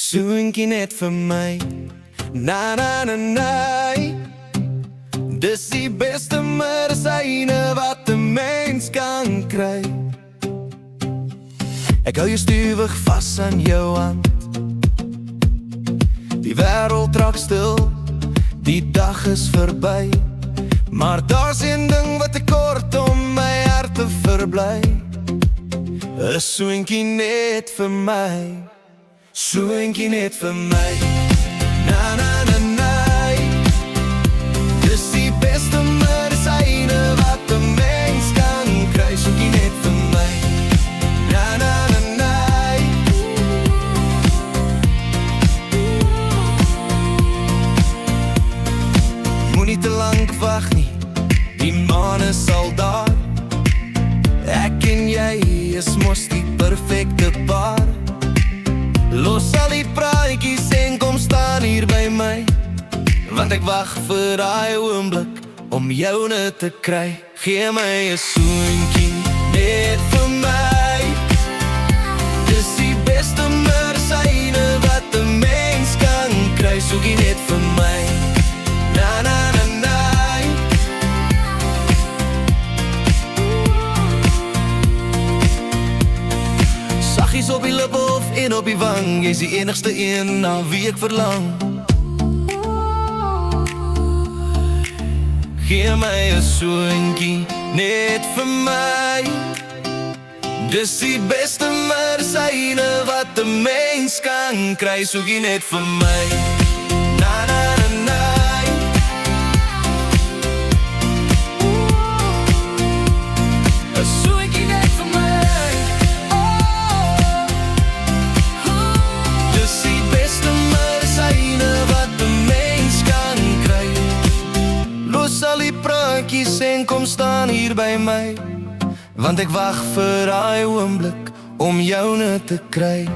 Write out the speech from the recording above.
Soentjie net vir my, na na na na. Dis die beste medisyne wat 'n mens kan kry. Ek hou jou stewig vas aan jou hand. Die wêreld raak stil, die dag is verby. Maar daar's een ding wat ek kort om my hart te verbly. 'n soentjie net vir my, soentjie net vir my, na na na na. Dis die beste medisyne wat 'n mens kan kry. Soentjie net vir my, na na na na. Moenie te lank wag nie, die maan is al daar. Ek en jy is mos die perfekte paar. Los al die praatjies en kom staan hier by my, want ek wag vir daai oomblik om joune te kry. Gee my 'n soentjie net vir my. Dis die beste medisyne wat 'n mens kan kry. Soentjie net vir my, na na na na. Saggies op die lippe of en op die wang, jy's die enigste een na wie ek verlang. Gee my 'n soentjie net vir my. Dis die beste medisyne wat 'n mens kan kry. Soentjie net vir my, na na na na. En kom staan hier by my, want ek wag vir daai oomblik om joune te kry.